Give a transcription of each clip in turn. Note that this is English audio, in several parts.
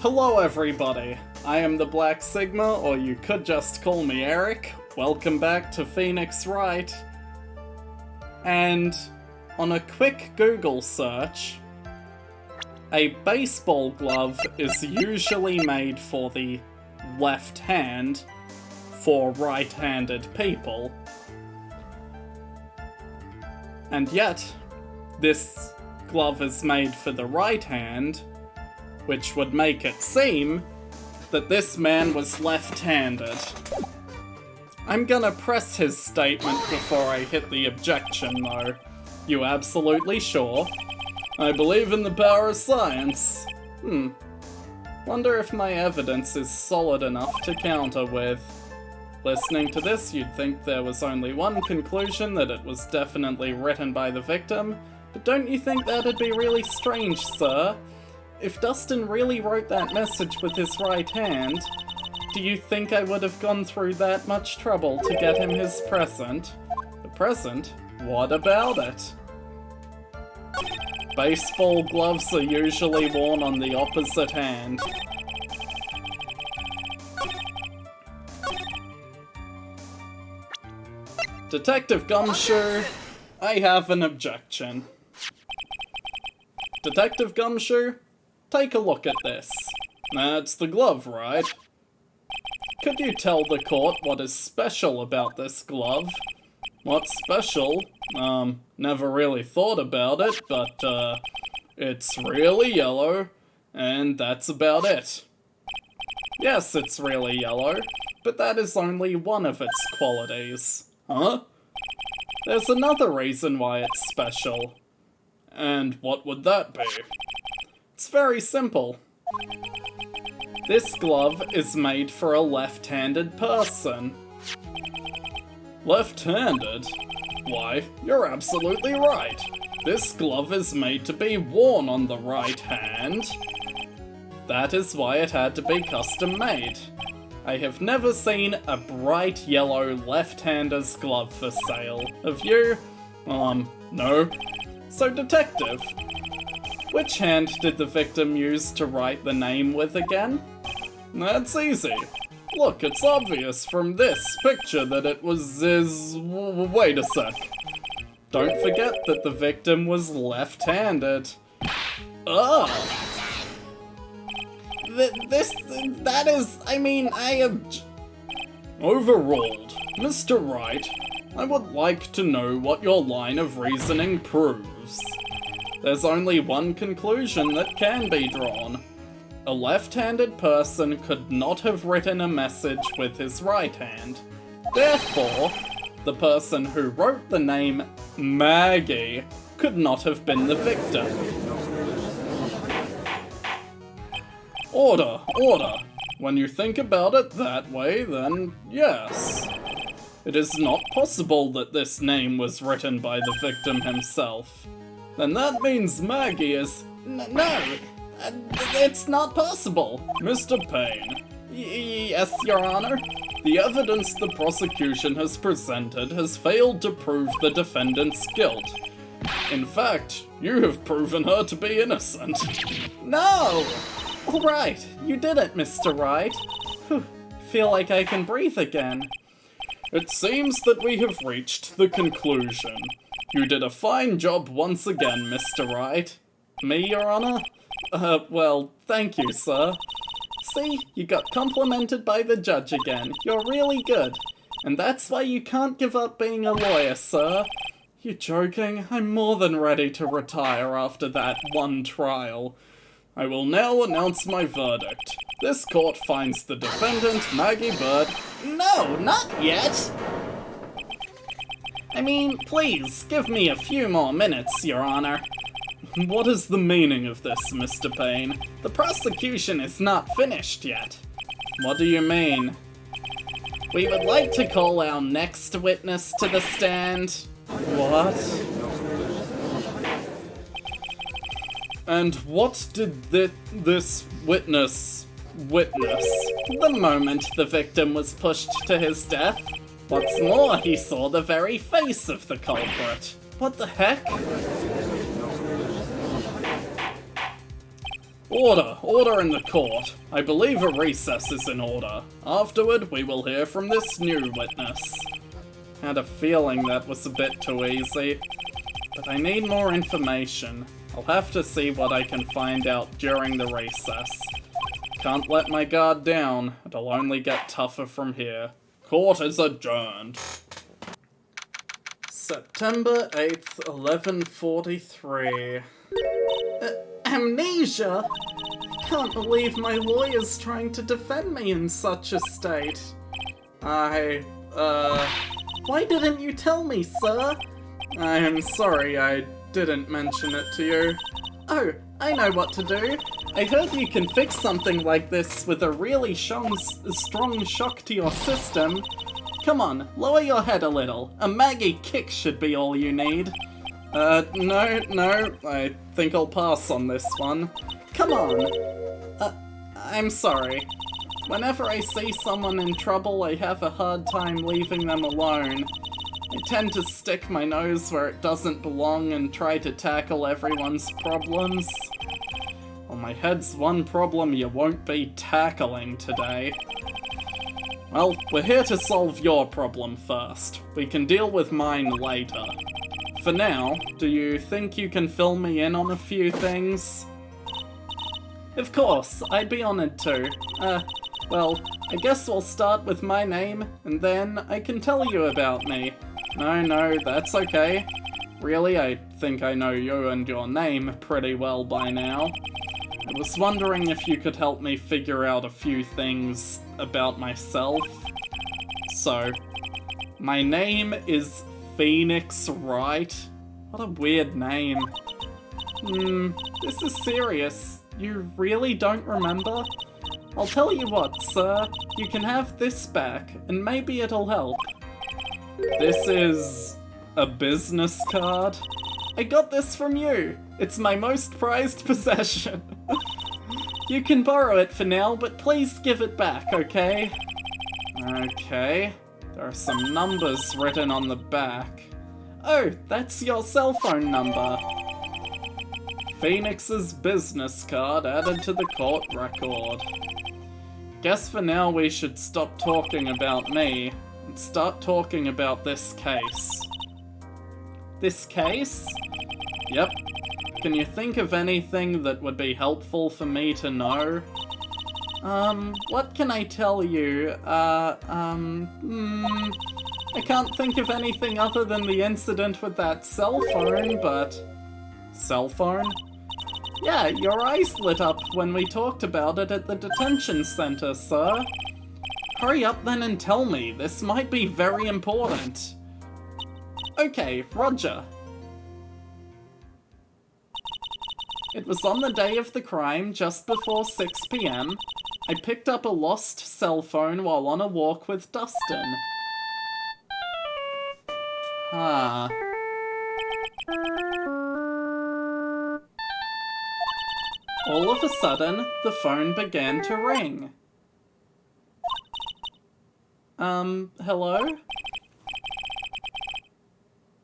Hello everybody, I am the Black Sigma, or you could just call me Eric. Welcome back to Phoenix Wright. And on a quick Google search, a baseball glove is usually made for the left hand for right-handed people. And yet, this glove is made for the right hand, which would make it seem that this man was left-handed. I'm gonna press his statement before I hit the objection, though. You absolutely sure? I believe in the power of science. Wonder if my evidence is solid enough to counter with. Listening to this, you'd think there was only one conclusion, that it was definitely written by the victim, but don't you think that'd be really strange, sir? If Dustin really wrote that message with his right hand, do you think I would have gone through that much trouble to get him his present? The present? What about it? Baseball gloves are usually worn on the opposite hand. Detective Gumshoe, I have an objection. Detective Gumshoe, take a look at this. That's the glove, right? Could you tell the court what is special about this glove? What's special? Never really thought about it, but, it's really yellow, and that's about it. Yes, it's really yellow, but that is only one of its qualities. Huh? There's another reason why it's special. And what would that be? It's very simple. This glove is made for a left-handed person. Left-handed? Why, you're absolutely right. This glove is made to be worn on the right hand. That is why it had to be custom-made. I have never seen a bright yellow left-hander's glove for sale. Have you? No. So, detective, which hand did the victim use to write the name with again? That's easy. Look, it's obvious from this picture that it was his... Wait a sec. Don't forget that the victim was left-handed. Ugh! Overruled. Mr. Wright, I would like to know what your line of reasoning proves. There's only one conclusion that can be drawn. A left-handed person could not have written a message with his right hand. Therefore, the person who wrote the name Maggie could not have been the victim. Order, order. When you think about it that way, then yes. It is not possible that this name was written by the victim himself. Then that means Maggie is... No! It's not possible! Mr. Payne. Yes, Your Honor? The evidence the prosecution has presented has failed to prove the defendant's guilt. In fact, you have proven her to be innocent. No! Alright, you did it, Mr. Wright. Whew, feel like I can breathe again. It seems that we have reached the conclusion. You did a fine job once again, Mr. Wright. Me, Your Honor? Well, thank you, sir. See, you got complimented by the judge again. You're really good. And that's why you can't give up being a lawyer, sir. You're joking? I'm more than ready to retire after that one trial. I will now announce my verdict. This court finds the defendant, Maggie Bird... No, not yet! I mean, please, give me a few more minutes, Your Honor. What is the meaning of this, Mr. Payne? The prosecution is not finished yet. What do you mean? We would like to call our next witness to the stand. What? And what did this witness witness? The moment the victim was pushed to his death. What's more, he saw the very face of the culprit. What the heck? Order! Order in the court. I believe a recess is in order. Afterward, we will hear from this new witness. Had a feeling that was a bit too easy, but I need more information. I'll have to see what I can find out during the recess. Can't let my guard down. It'll only get tougher from here. Court is adjourned. September 8th, 11:43. Amnesia? I can't believe my lawyer's trying to defend me in such a state. Why didn't you tell me, sir? I am sorry I didn't mention it to you. Oh, I know what to do. I heard you can fix something like this with a really strong shock to your system. Come on, lower your head a little. A Maggie kick should be all you need. No, I think I'll pass on this one. Come on. I'm sorry. Whenever I see someone in trouble, I have a hard time leaving them alone. I tend to stick my nose where it doesn't belong and try to tackle everyone's problems. Well, my head's one problem you won't be tackling today. Well, we're here to solve your problem first. We can deal with mine later. For now, do you think you can fill me in on a few things? Of course, I'd be honored to. Well, I guess we'll start with my name, and then I can tell you about me. No, that's okay. Really, I think I know you and your name pretty well by now. I was wondering if you could help me figure out a few things about myself. So, my name is Phoenix Wright. What a weird name. This is serious. You really don't remember? I'll tell you what, sir. You can have this back, and maybe it'll help. This is a business card? I got this from you. It's my most prized possession. You can borrow it for now, but please give it back, okay? Okay. There are some numbers written on the back. Oh, that's your cell phone number. Phoenix's business card added to the court record. Guess for now we should stop talking about me and start talking about this case. This case? Yep. Can you think of anything that would be helpful for me to know? What can I tell you? I can't think of anything other than the incident with that cell phone, but... Cell phone? Yeah, your eyes lit up when we talked about it at the detention center, sir. Hurry up then and tell me, this might be very important. Okay, Roger. It was on the day of the crime, just before 6 p.m. I picked up a lost cell phone while on a walk with Dustin. Ah. All of a sudden, the phone began to ring. Hello?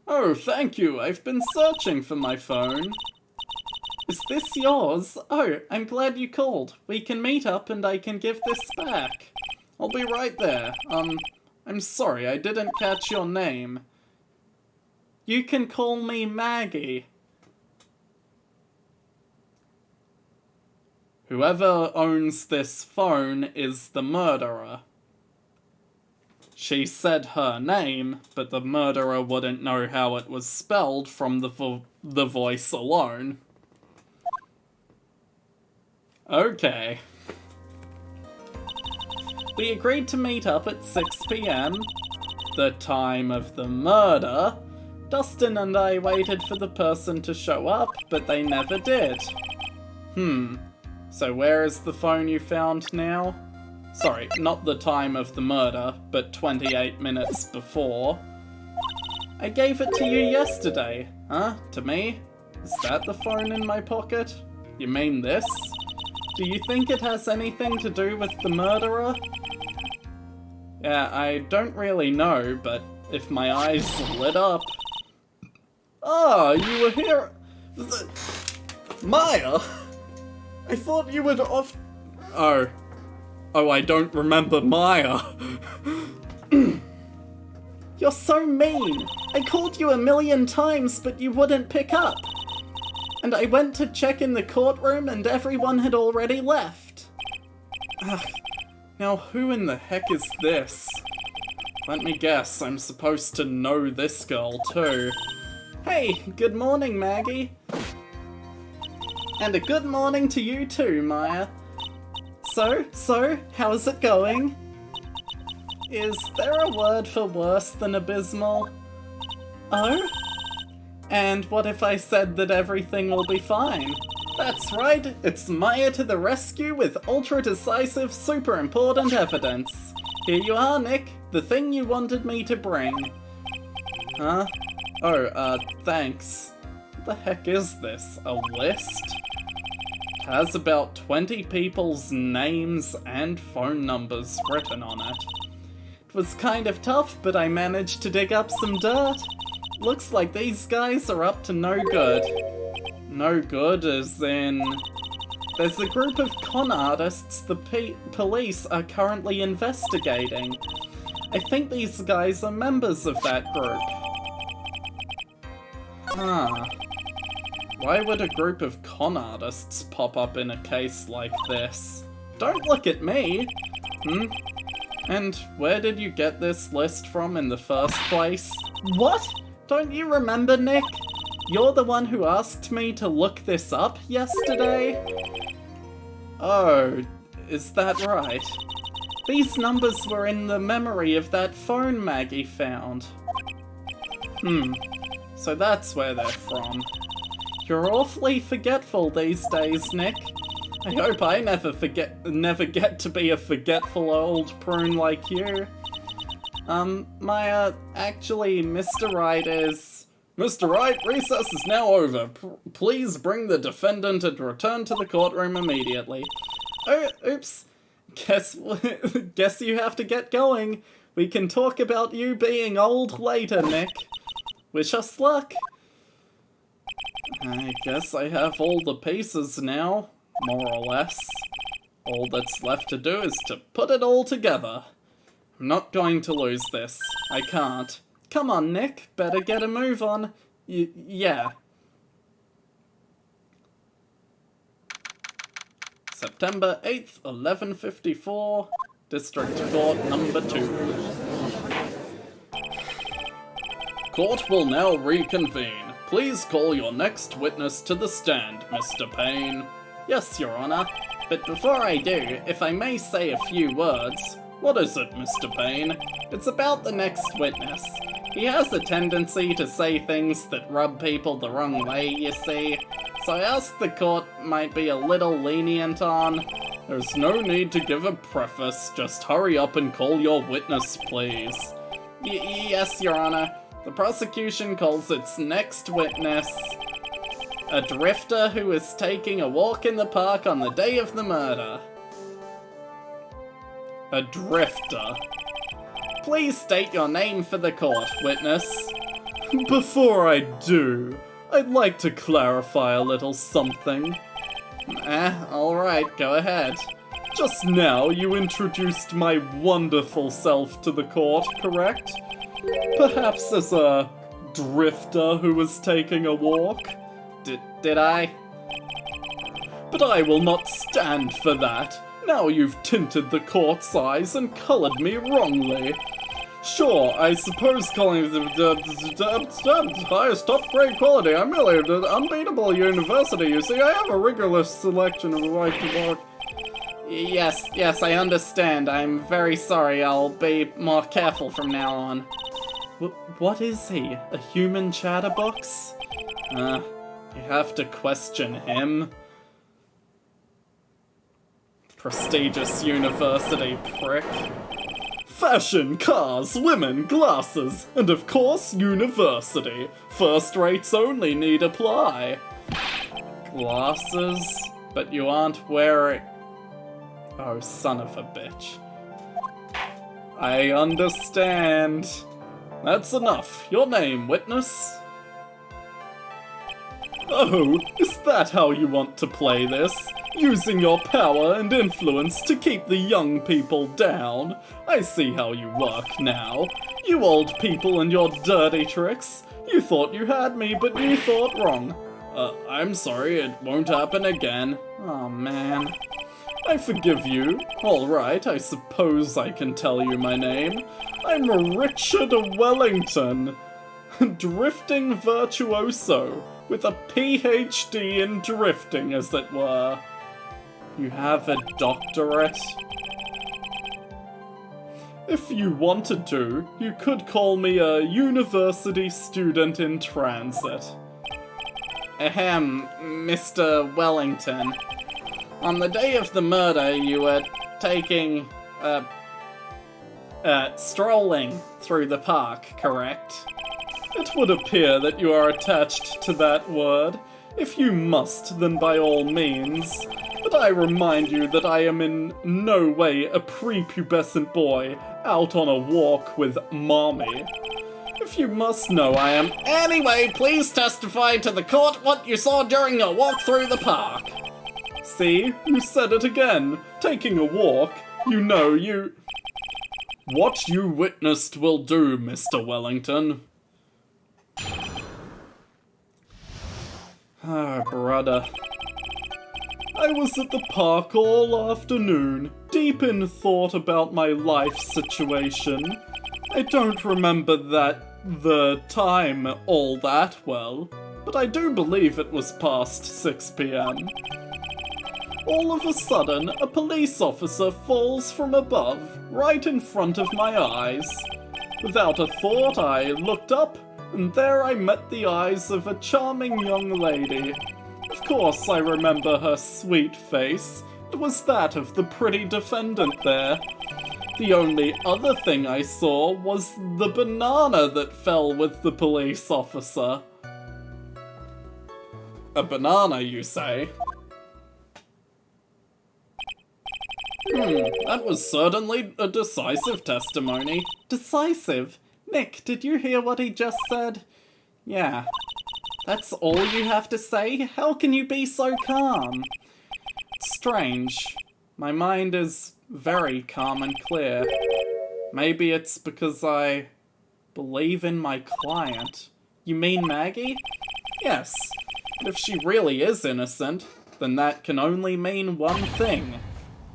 Oh, thank you. I've been searching for my phone. Is this yours? Oh, I'm glad you called. We can meet up and I can give this back. I'll be right there. I'm sorry, I didn't catch your name. You can call me Maggie. Whoever owns this phone is the murderer. She said her name, but the murderer wouldn't know how it was spelled from the voice alone. Okay. We agreed to meet up at 6 p.m. The time of the murder. Dustin and I waited for the person to show up, but they never did. So where is the phone you found now? Sorry, not the time of the murder, but 28 minutes before. I gave it to you yesterday. Huh? To me? Is that the phone in my pocket? You mean this? Do you think it has anything to do with the murderer? Yeah, I don't really know, but if my eyes lit up... Ah, you were here... Maya! I thought you would off... Oh. Oh, I don't remember Maya. You're so mean. I called you 1,000,000 times, but you wouldn't pick up. And I went to check in the courtroom and everyone had already left. Ugh. Now who in the heck is this? Let me guess, I'm supposed to know this girl too. Hey, good morning, Maggie. And a good morning to you too, Maya. So, how's it going? Is there a word for worse than abysmal? Oh? And what if I said that everything will be fine? That's right, it's Maya to the rescue with ultra-decisive, super important evidence. Here you are, Nick, the thing you wanted me to bring. Huh? Oh, thanks. What the heck is this? A list? It has about 20 people's names and phone numbers written on it. It was kind of tough, but I managed to dig up some dirt. Looks like these guys are up to no good. No good as in... There's a group of con artists the police are currently investigating. I think these guys are members of that group. Huh. Why would a group of con artists pop up in a case like this? Don't look at me! And where did you get this list from in the first place? What? Don't you remember, Nick? You're the one who asked me to look this up yesterday? Oh, is that right? These numbers were in the memory of that phone Maggie found. So that's where they're from. You're awfully forgetful these days, Nick. I hope I never get to be a forgetful old prune like you. Actually, Mr. Wright is... Mr. Wright, recess is now over. Please bring the defendant and return to the courtroom immediately. Oh, oops. Guess you have to get going. We can talk about you being old later, Nick. Wish us luck. I guess I have all the pieces now, more or less. All that's left to do is to put it all together. I'm not going to lose this. I can't. Come on, Nick. Better get a move on. Yeah. September 8th, 11:54. District Court number 2. Court will now reconvene. Please call your next witness to the stand, Mr. Payne. Yes, Your Honor. But before I do, if I may say a few words... What is it, Mr. Payne? It's about the next witness. He has a tendency to say things that rub people the wrong way, you see. So I asked the court might be a little lenient on. There's no need to give a preface, just hurry up and call your witness, please. Yes, Your Honor. The prosecution calls its next witness a drifter who was taking a walk in the park on the day of the murder. A drifter. Please state your name for the court, witness. Before I do, I'd like to clarify a little something. Alright, go ahead. Just now you introduced my wonderful self to the court, correct? Perhaps as a drifter who was taking a walk? Did I? But I will not stand for that. Now you've tinted the court's eyes and coloured me wrongly. Sure, I suppose calling the highest top-grade quality. I'm really an unbeatable university, you see. I have a rigorous selection of right to work. Yes, I understand. I'm very sorry. I'll be more careful from now on. What is he? A human chatterbox? You have to question him. Prestigious university prick. Fashion, cars, women, glasses, and of course university. First rates only need apply. Glasses? But you aren't wearing... Oh, son of a bitch. I understand. That's enough. Your name, witness? Oh, is that how you want to play this? Using your power and influence to keep the young people down. I see how you work now. You old people and your dirty tricks. You thought you had me, but you thought wrong. I'm sorry, it won't happen again. Oh man. I forgive you. Alright, I suppose I can tell you my name. I'm Richard Wellington. Drifting virtuoso, with a PhD in drifting, as it were. You have a doctorate? If you wanted to, you could call me a university student in transit. Ahem, Mr. Wellington. On the day of the murder, you were strolling through the park, correct? It would appear that you are attached to that word. If you must, then by all means. But I remind you that I am in no way a prepubescent boy out on a walk with mommy. If you must know, I am— Anyway, please testify to the court what you saw during your walk through the park. See? You said it again. Taking a walk. You know, you— What you witnessed will do, Mr. Wellington. Ah, brother. I was at the park all afternoon, deep in thought about my life situation. I don't remember the time all that well, but I do believe it was past 6 p.m. All of a sudden, a police officer falls from above, right in front of my eyes. Without a thought, I looked up, and there I met the eyes of a charming young lady. Of course, I remember her sweet face. It was that of the pretty defendant there. The only other thing I saw was the banana that fell with the police officer. A banana, you say? That was certainly a decisive testimony. Decisive? Nick, did you hear what he just said? Yeah. That's all you have to say? How can you be so calm? It's strange. My mind is very calm and clear. Maybe it's because I believe in my client. You mean Maggie? Yes. But if she really is innocent, then that can only mean one thing.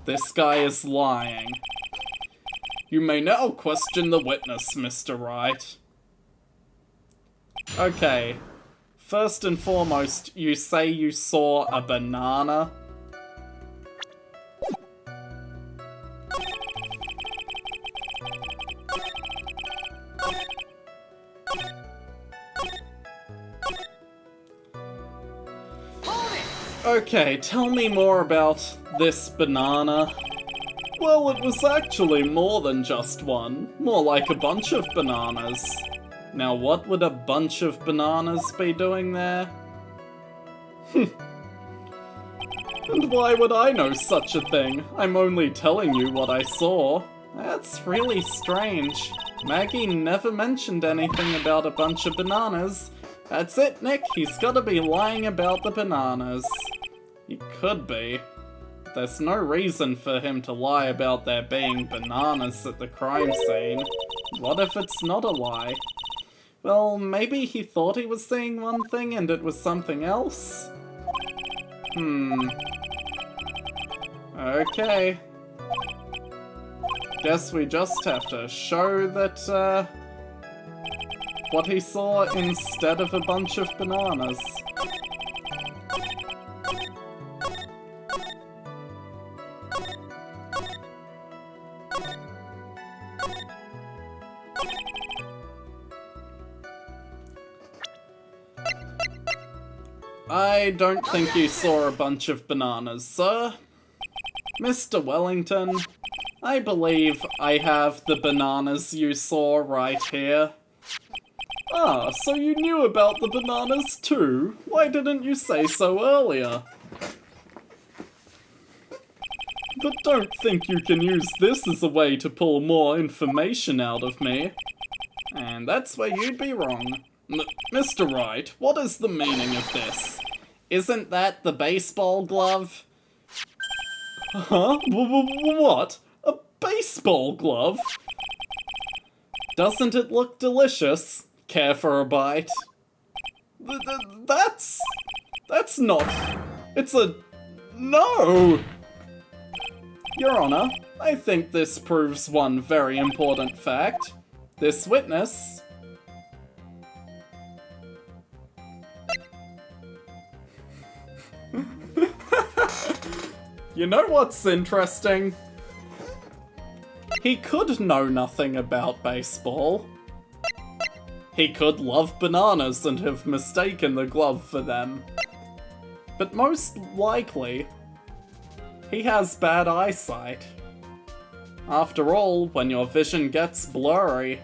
This guy is lying. You may now question the witness, Mr. Wright. Okay. First and foremost, you say you saw a banana? Okay, tell me more about this banana. Well, it was actually more than just one. More like a bunch of bananas. Now, what would a bunch of bananas be doing there? And why would I know such a thing? I'm only telling you what I saw. That's really strange. Maggie never mentioned anything about a bunch of bananas. That's it, Nick. He's gotta be lying about the bananas. He could be. There's no reason for him to lie about there being bananas at the crime scene. What if it's not a lie? Well, maybe he thought he was seeing one thing and it was something else? Okay. Guess we just have to show that, what he saw instead of a bunch of bananas. I don't think you saw a bunch of bananas, sir. Mr. Wellington, I believe I have the bananas you saw right here. Ah, so you knew about the bananas too? Why didn't you say so earlier? But don't think you can use this as a way to pull more information out of me. And that's where you'd be wrong. Mr. Wright, what is the meaning of this? Isn't that the baseball glove? Huh? What? A baseball glove? Doesn't it look delicious? Care for a bite? That's not... It's a... No! Your Honor, I think this proves one very important fact. This witness... You know what's interesting? He could know nothing about baseball. He could love bananas and have mistaken the glove for them. But most likely, he has bad eyesight. After all, when your vision gets blurry,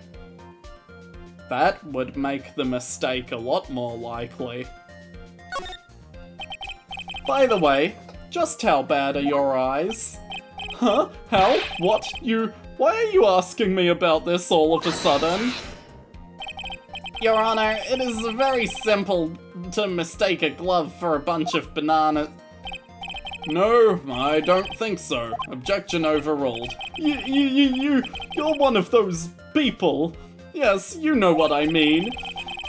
that would make the mistake a lot more likely. By the way, just how bad are your eyes? Huh? How? What? Why are you asking me about this all of a sudden? Your Honor, it is very simple to mistake a glove for a bunch of bananas. No, I don't think so. Objection overruled. You're one of those people. Yes, you know what I mean.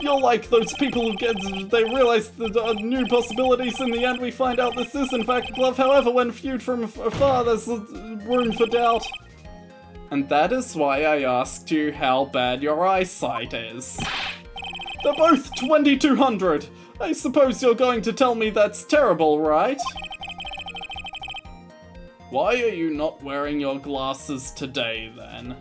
You're like those people who they realize there are new possibilities. In the end, we find out this is in fact a glove. However, when viewed from afar, there's room for doubt. And that is why I asked you how bad your eyesight is. They're both 2200. I suppose you're going to tell me that's terrible, right? Why are you not wearing your glasses today, then?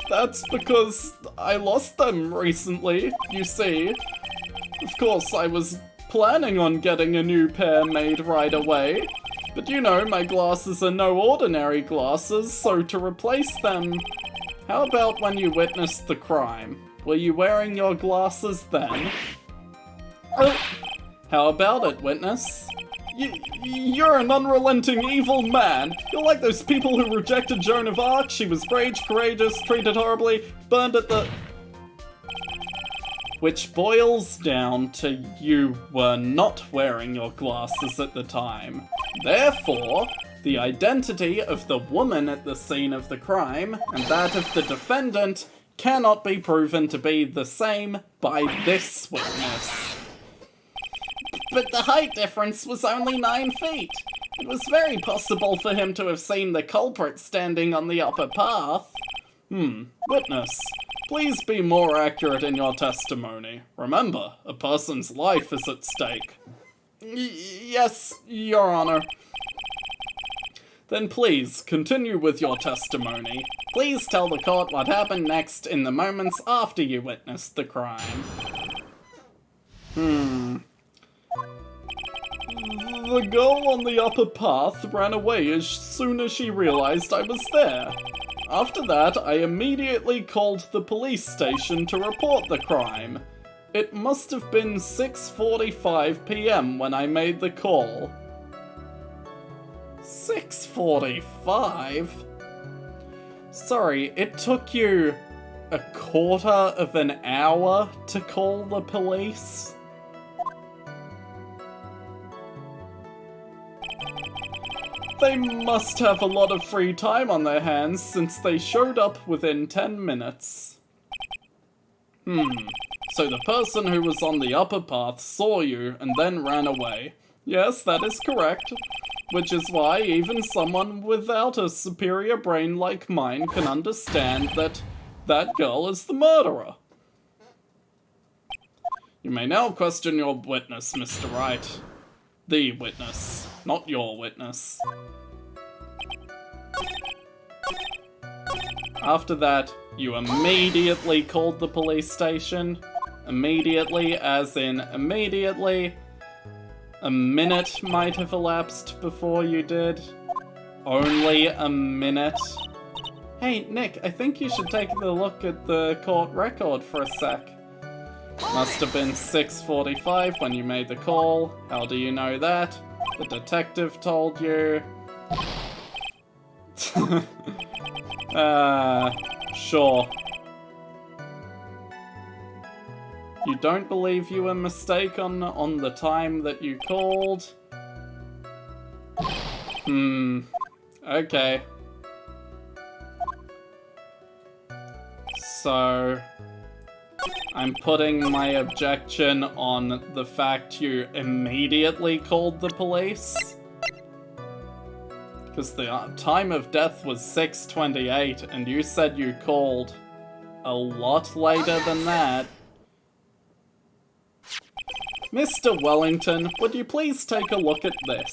That's because I lost them recently, you see. Of course, I was planning on getting a new pair made right away. But you know, my glasses are no ordinary glasses, so to replace them... How about when you witnessed the crime? Were you wearing your glasses then? How about it, witness? You're an unrelenting evil man. You're like those people who rejected Joan of Arc. She was brave, courageous, treated horribly, burned at the... Which boils down to you were not wearing your glasses at the time. Therefore, the identity of the woman at the scene of the crime and that of the defendant cannot be proven to be the same by this witness. But the height difference was only 9 feet. It was very possible for him to have seen the culprit standing on the upper path. Witness, please be more accurate in your testimony. Remember, a person's life is at stake. Yes, Your Honor. Then please, continue with your testimony. Please tell the court what happened next in the moments after you witnessed the crime. The girl on the upper path ran away as soon as she realized I was there. After that, I immediately called the police station to report the crime. It must have been 6:45 PM when I made the call. 6:45? Sorry, it took you a quarter of an hour to call the police? They must have a lot of free time on their hands since they showed up within 10 minutes. So the person who was on the upper path saw you and then ran away. Yes, that is correct. Which is why even someone without a superior brain like mine can understand that that girl is the murderer. You may now question your witness, Mr. Wright. The witness, not your witness. After that, you immediately called the police station. Immediately, as in immediately. A minute might have elapsed before you did. Only a minute. Hey, Nick, I think you should take a look at the court record for a sec. Must have been 6:45 when you made the call. How do you know that? The detective told you. Sure. You don't believe you were mistaken on the time that you called? Okay. So, I'm putting my objection on the fact you immediately called the police. Because the time of death was 6:28, and you said you called a lot later than that. Mr. Wellington, would you please take a look at this?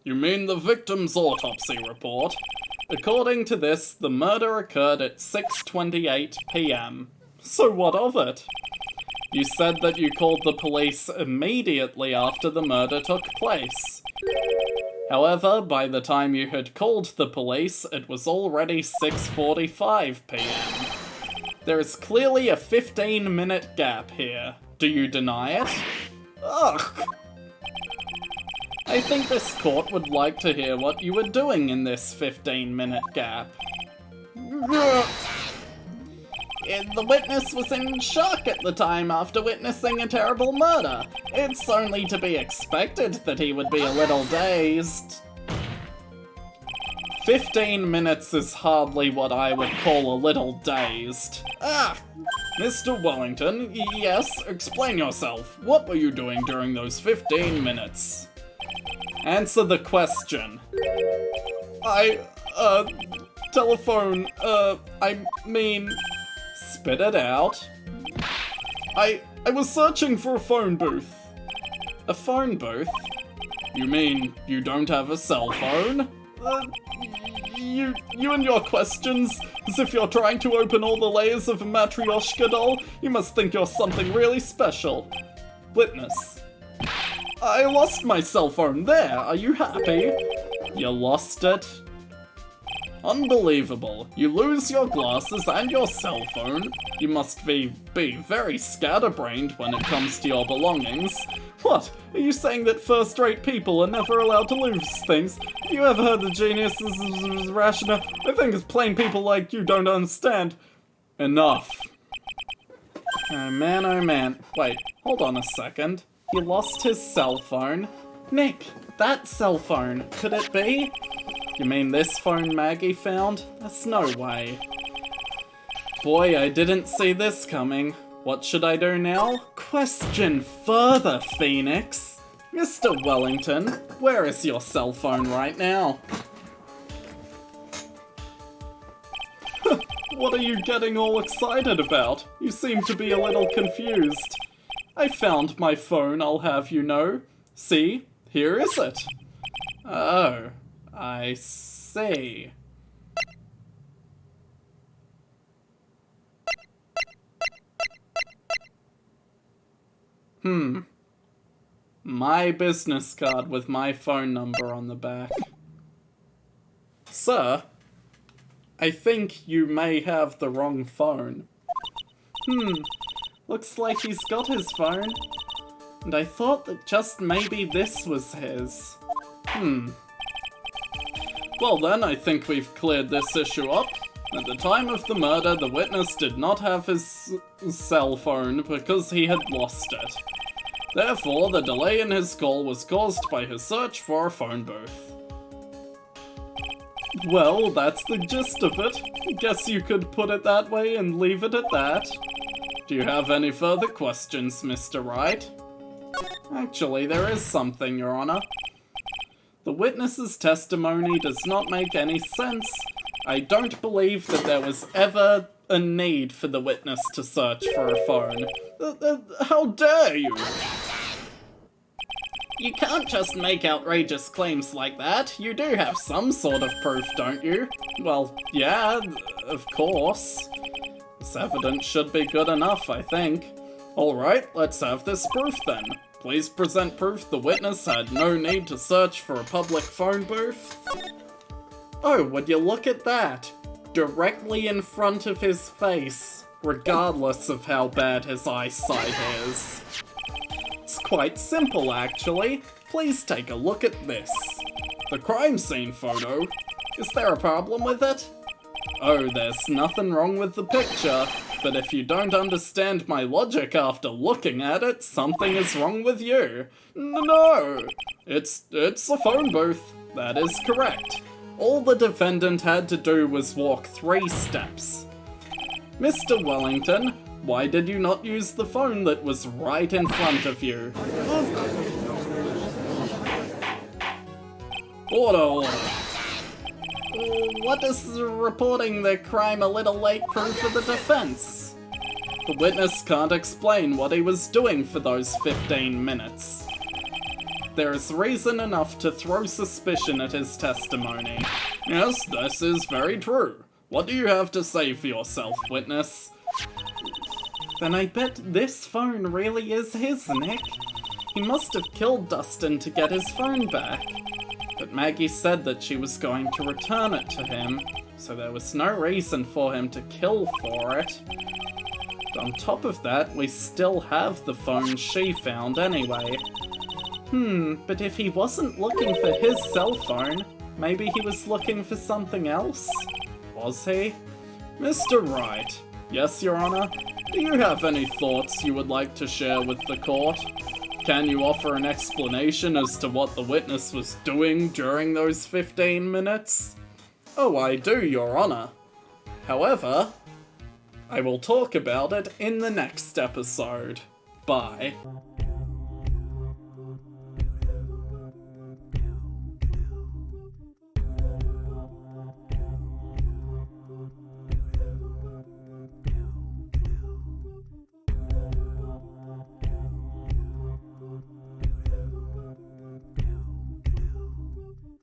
You mean the victim's autopsy report? According to this, the murder occurred at 6:28 p.m. So what of it? You said that you called the police immediately after the murder took place. However, by the time you had called the police, it was already 6:45 p.m. There is clearly a 15-minute gap here. Do you deny it? Ugh! I think this court would like to hear what you were doing in this 15-minute gap. The witness was in shock at the time after witnessing a terrible murder. It's only to be expected that he would be a little dazed. 15 minutes is hardly what I would call a little dazed. Mr. Wellington, yes, explain yourself. What were you doing during those 15 minutes? Answer the question. Telephone, I mean... Spit it out. I was searching for a phone booth. A phone booth? You mean you don't have a cell phone? You and your questions, as if you're trying to open all the layers of a Matryoshka doll. You must think you're something really special. Witness. I lost my cell phone there. Are you happy? You lost it? Unbelievable. You lose your glasses and your cell phone. You must be very scatterbrained when it comes to your belongings. What? Are you saying that first-rate people are never allowed to lose things? Have you ever heard the genius rationale? I think it's plain people like you don't understand. Enough. Oh man. Wait, hold on a second. He lost his cell phone? Nick, that cell phone, could it be? You mean this phone Maggie found? That's no way. Boy, I didn't see this coming. What should I do now? Question further, Phoenix. Mr. Wellington, where is your cell phone right now? What are you getting all excited about? You seem to be a little confused. I found my phone, I'll have you know. See, here is it. Oh, I see. My business card with my phone number on the back. Sir, I think you may have the wrong phone. Looks like he's got his phone. And I thought that just maybe this was his. Well then, I think we've cleared this issue up. At the time of the murder, the witness did not have his cell phone because he had lost it. Therefore, the delay in his call was caused by his search for a phone booth. Well, that's the gist of it. Guess you could put it that way and leave it at that. Do you have any further questions, Mr. Wright? Actually, there is something, Your Honor. The witness's testimony does not make any sense. I don't believe that there was ever a need for the witness to search for a phone. How dare you? You can't just make outrageous claims like that. You do have some sort of proof, don't you? Well, yeah, of course. This evidence should be good enough, I think. Alright, let's have this proof then. Please present proof the witness had no need to search for a public phone booth. Oh, would you look at that? Directly in front of his face, regardless of how bad his eyesight is. It's quite simple, actually. Please take a look at this. The crime scene photo. Is there a problem with it? Oh, there's nothing wrong with the picture. but if you don't understand my logic after looking at it, something is wrong with you. No! It's a phone booth. That is correct. All the defendant had to do was walk 3 steps. Mr. Wellington, why did you not use the phone that was right in front of you? Order. What is reporting the crime a little late proof for the defense? The witness can't explain what he was doing for those 15 minutes. There is reason enough to throw suspicion at his testimony. Yes, this is very true. What do you have to say for yourself, witness? Then I bet this phone really is his, Nick. He must have killed Dustin to get his phone back. But Maggie said that she was going to return it to him, so there was no reason for him to kill for it. On top of that, we still have the phone she found anyway. But if he wasn't looking for his cell phone, maybe he was looking for something else? Was he? Mr. Wright. Yes, Your Honor? Do you have any thoughts you would like to share with the court? Can you offer an explanation as to what the witness was doing during those 15 minutes? Oh, I do, Your Honor. However, I will talk about it in the next episode. Bye.